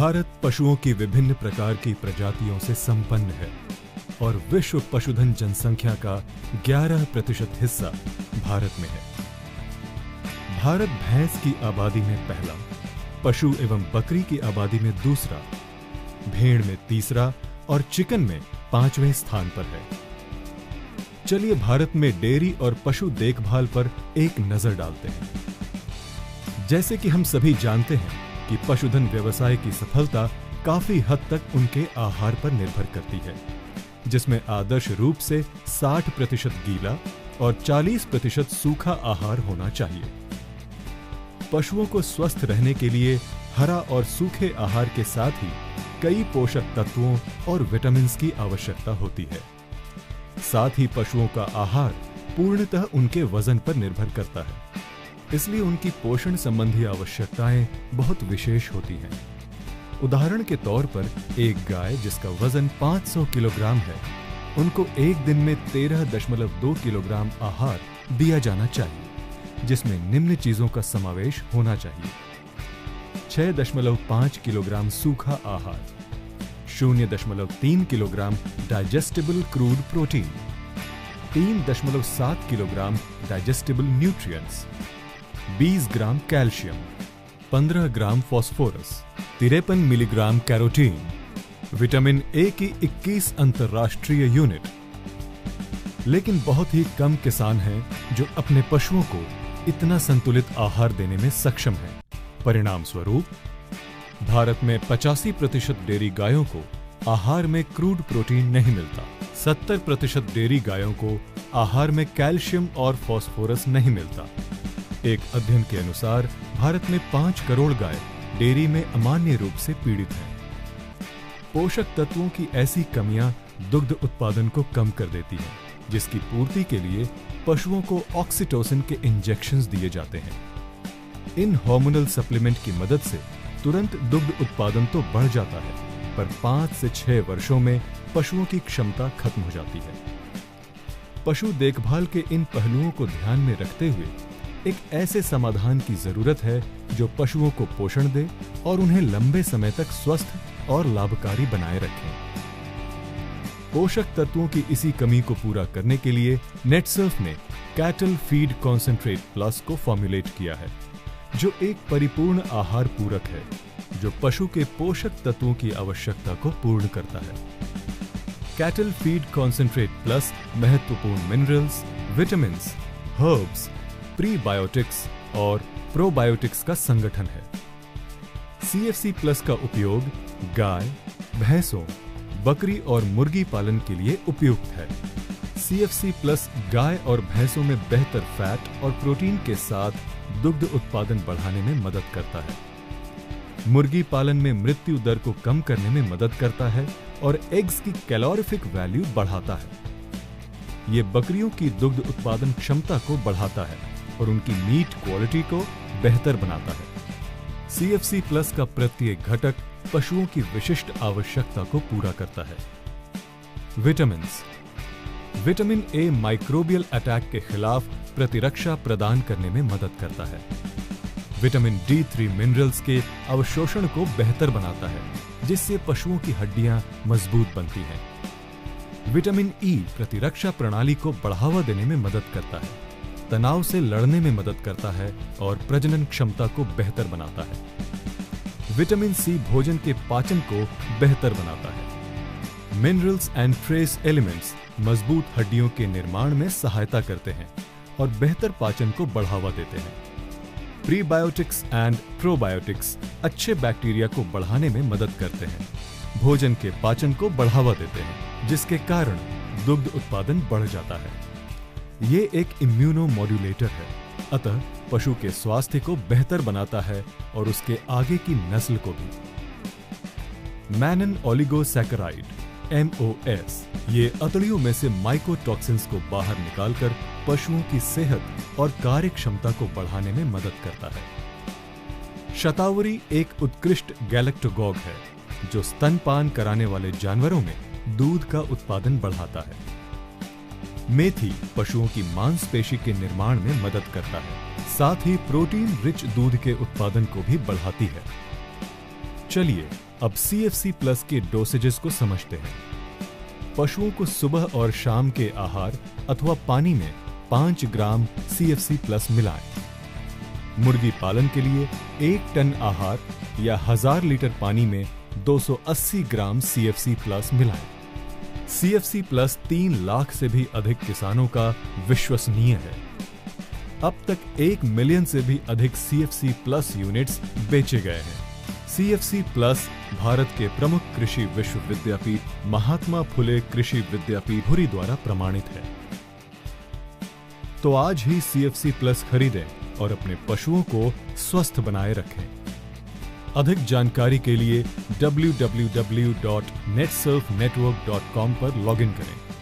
भारत पशुओं की विभिन्न प्रकार की प्रजातियों से संपन्न है और विश्व पशुधन जनसंख्या का 11% हिस्सा भारत में है। भारत भैंस की आबादी में पहला, पशु एवं बकरी की आबादी में दूसरा, भेड़ में तीसरा और चिकन में 5वें स्थान पर है। चलिए भारत में डेयरी और पशु देखभाल पर एक नजर डालते हैं। जैसे कि हम सभी जानते हैं कि पशुधन व्यवसाय की सफलता काफी हद तक उनके आहार पर निर्भर करती है, जिसमें आदर्श रूप से 60% गीला और 40% सूखा आहार होना चाहिए। पशुओं को स्वस्थ रहने के लिए हरा और सूखे आहार के साथ ही कई पोषक तत्वों और विटामिन की आवश्यकता होती है। साथ ही पशुओं का आहार पूर्णतः उनके वजन पर निर्भर करता है, इसलिए उनकी पोषण संबंधी आवश्यकताएं बहुत विशेष होती हैं। उदाहरण के तौर पर एक गाय जिसका वजन 500 किलोग्राम है, उनको एक दिन में 13.2 किलोग्राम आहार दिया जाना चाहिए, जिसमें निम्न चीजों का समावेश होना चाहिए: 6.5 किलोग्राम सूखा आहार, 0.3 kilogram digestible crude protein, 3.7 kilogram digestible nutrients, 20 gram calcium, 15 gram phosphorus, 53 milligram carotene, vitamin A की 21 अंतर्राष्ट्रीय यूनिट। लेकिन बहुत ही कम किसान हैं जो अपने पशुओं को इतना संतुलित आहार देने में सक्षम हैं। परिणाम स्वरूप भारत में 85% डेयरी गायों को आहार में क्रूड प्रोटीन नहीं मिलता, 70% डेयरी गायों को आहार में कैल्शियम और फास्फोरस नहीं मिलता। एक अध्ययन के अनुसार भारत में 5 करोड़ गाय डेयरी में अमान्य रूप से पीड़ित हैं। पोषक तत्वों की ऐसी कमियां दुग्ध उत्पादन को कम कर देती हैं, जिसकी पूर्ति के लिए पशुओं को ऑक्सीटोसिन के इंजेक्शंस दिए जाते हैं। इन हार्मोनल सप्लीमेंट की मदद से तुरंत दुग्ध उत्पादन तो बढ़ जाता है, पर 5 से 6 वर्षों में पशुओं की क्षमता खत्म हो जाती है। पशु देखभाल के इन पहलुओं को ध्यान में रखते हुए एक ऐसे समाधान की जरूरत है जो पशुओं को पोषण दे और उन्हें लंबे समय तक स्वस्थ और लाभकारी बनाए रखे। पोषक तत्वों की इसी कमी को पूरा करने के लिए नेटसर्फ ने कैटल फीड कॉन्सेंट्रेट प्लस को फॉर्मुलेट किया है, जो एक परिपूर्ण आहार पूरक है जो पशु के पोषक तत्वों की आवश्यकता को पूर्ण करता है। कैटल फीड कॉन्सेंट्रेट प्लस महत्वपूर्ण मिनरल्स, विटामिन्स, हर्ब्स, प्रीबायोटिक्स और प्रोबायोटिक्स का संगठन है। CFC प्लस का उपयोग गाय, भैंसों, बकरी और मुर्गी पालन के लिए उपयुक्त है। CFC प्लस गाय और भैंसों में बेहतर फैट और प्रोटीन के साथ दुग्ध उत्पादन बढ़ाने में मदद करता है। मुर्गी पालन में मृत्यु दर को कम करने में मदद करता है और एग्स की कैलोरीफिक वैल्यू बढ़ाता है। ये बकरियों की दुग्ध उत्पादन क्षमता को बढ़ाता है और उनकी मीट क्वालिटी को बेहतर बनाता है। CFC प्लस का प्रत्येक घटक पशुओं की विशिष्ट आवश्यकता को पूरा करता है। Vitamins. Vitamin A microbial attack के खिलाफ प्रतिरक्षा प्रदान करने में मदद करता है। विटामिन D3 मिनरल्स के अवशोषण को बेहतर बनाता है, जिससे पशुओं की हड्डियां मजबूत बनती हैं। विटामिन E प्रतिरक्षा प्रणाली को बढ़ावा देने में मदद करता है, तनाव से लड़ने में मदद करता है और प्रजनन क्षमता को बेहतर बनाता है। विटामिन C भोजन के पाचन को बेहतर बनाता है। मिनरल्स एंड ट्रेस एलिमेंट्स मजबूत हड्डियों के निर्माण में सहायता करते हैं और बेहतर पाचन को बढ़ावा देते हैं। प्रीबायोटिक्स एंड प्रोबायोटिक्स अच्छे बैक्टीरिया को बढ़ाने में मदद करते हैं, भोजन के पाचन को बढ़ावा देते हैं, जिसके कारण दुग्ध उत्पादन बढ़ जाता है। ये एक इम्यूनोमॉड्यूलेटर है, अतः पशु के स्वास्थ्य को बेहतर बनाता है और उसके आगे की नस्ल को भी। मैनन ओलिगोसैकेराइड MOS ये अतड़ियों में से माइकोटॉक्सिन्स को बाहर निकालकर पशुओं की सेहत और कार्य क्षमता को बढ़ाने में मदद करता है। शतावरी एक उत्कृष्ट गैलेक्टोगॉग है जो स्तनपान कराने वाले जानवरों में दूध का उत्पादन बढ़ाता है। मेथी पशुओं की मांसपेशी के निर्माण में मदद करता है, साथ ही प्रोटीन रिच दूध के उत्पादन को भी बढ़ाती है। चलिए अब CFC प्लस के डोसेजेस को समझते हैं। पशुओं को सुबह और शाम के आहार अथवा पानी में 5 ग्राम CFC प्लस मिलाएं। मुर्गी पालन के लिए 1 टन आहार या 1000 लीटर पानी में 280 ग्राम CFC प्लस मिलाएं। CFC प्लस 3 लाख से भी अधिक किसानों का विश्वसनीय है। अब तक 1 मिलियन से भी अधिक CFC प्लस यूनिट्स बेचे गए हैं। CFC प्लस भारत के प्रमुख कृषि विश्वविद्यापीठ महात्मा फुले कृषि विद्यापीठ पुरी द्वारा प्रमाणित है। तो आज ही CFC प्लस खरीदें और अपने पशुओं को स्वस्थ बनाए रखें। अधिक जानकारी के लिए www.netsurfnetwork.com पर लॉगिन करें।